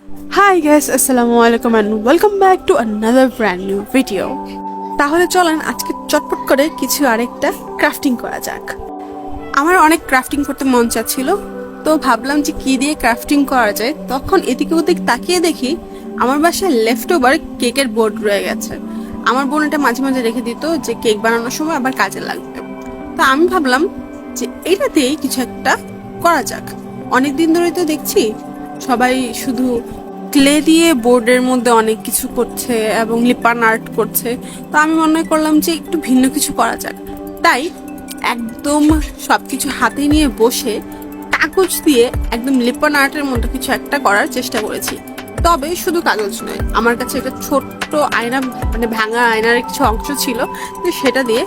Hi guys, Assalamualaikum and welcome back to another brand new video. তাহলে চলেন আজকে চটপট করে কিছু আরেকটা ক্রাফটিং করা যাক। আমার অনেক ক্রাফটিং করতে মন চাচ্ছিল, তো ভাবলাম যে কি দিয়ে ক্রাফটিং করা যায়। তখন এদিকে ওদিকে তাকিয়ে দেখি আমার বাসায় লেফট ওভার কেকের বোর্ড রয়ে গেছে। আমার বোন এটা মাঝে মাঝে রেখে দিত যে কেক বানানোর সময় আবার কাজে লাগবে। তো আমি ভাবলাম যে এটা দিয়েই কিছু একটা করা যাক। অনেকদিন ধরে তো দেখছি সবাই শুধু ক্লে দিয়ে বোর্ডের মধ্যে অনেক কিছু করছে এবং লিপান আর্ট করছে। তো আমি মনে করলাম যে একটু ভিন্ন কিছু করা যাক। তাই একদম সবকিছু হাতে নিয়ে বসে কাগজ দিয়ে একদম লিপান আর্টের মতো কিছু একটা করার চেষ্টা করেছি। তবে শুধু কাগজ নয়, আমার কাছে একটা ছোট্ট আয়না, মানে ভাঙা আয়নার কিছু অংশ ছিল, তো সেটা দিয়ে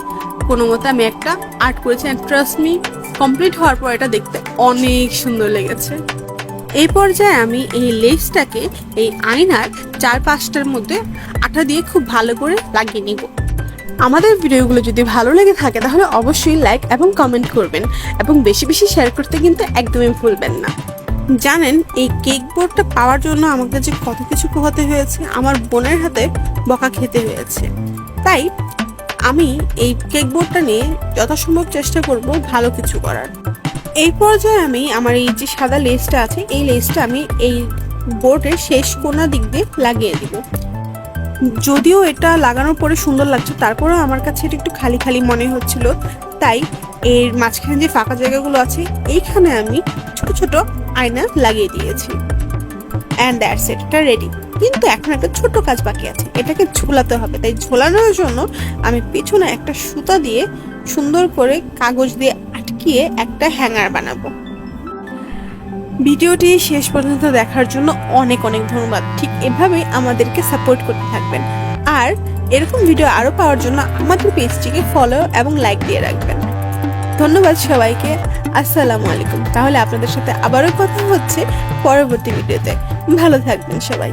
কোনো মতে আমি একটা আর্ট করেছি। অ্যান্ড ট্রাস্ট মি, কমপ্লিট হওয়ার পর এটা দেখতে অনেক সুন্দর লেগেছে। এই পর্যায়ে আমি এই লেসটাকে এই আয়নার চারপাশটার মধ্যে আঠা দিয়ে খুব ভালো করে লাগিয়ে নিব। আমাদের ভিডিওগুলো যদি ভালো লেগে থাকে তাহলে অবশ্যই লাইক এবং কমেন্ট করবেন এবং বেশি বেশি শেয়ার করতে কিন্তু একদমই ভুলবেন না। জানেন এই কেক বোর্ডটা পাওয়ার জন্য আমাকে যে কত কিছু পোহাতে হয়েছে, আমার বোনের হাতে বকা খেতে হয়েছে। তাই আমি এই কেক বোর্ডটা নিয়ে যথাসম্ভব চেষ্টা করব ভালো কিছু করার। এই পর্যায়ে আমি আমার এই যে সাদা লেসটা আছে, এই লেসটা আমি এই বোর্ডের শেষ কোণা দিক দিয়ে লাগিয়ে দিব। যদিও এটা লাগানোর পরে সুন্দর লাগছে, তারপরেও আমার কাছে এটা একটু খালি খালি মনে হচ্ছিল। তাই এর মাঝখানে যে ফাঁকা জায়গাগুলো আছে এইখানে আমি ছোট ছোট আয়না লাগিয়ে দিয়েছি। অ্যান্ড দ্যাটস ইট, এটা রেডি। কিন্তু এখন একটা ছোট কাজ বাকি আছে, এটাকে ঝোলাতে হবে। তাই ঝোলানোর জন্য আমি পেছনে একটা সুতা দিয়ে সুন্দর করে কাগজ দিয়ে আটকিয়ে একটা হ্যাঙ্গার বানাবো। ভিডিওটি শেষ পর্যন্ত দেখার জন্য অনেক অনেক ধন্যবাদ। ঠিক এভাবেই আমাদেরকে সাপোর্ট করতে থাকবেন। আর এরকম ভিডিও আরও পাওয়ার জন্য আমাদের পেজটিকে ফলো এবং লাইক দিয়ে রাখবেন। ধন্যবাদ সবাইকে। আসসালামু আলাইকুম। তাহলে আপনাদের সাথে আবারও কথা হচ্ছে পরবর্তী ভিডিওতে। ভালো থাকবেন সবাই।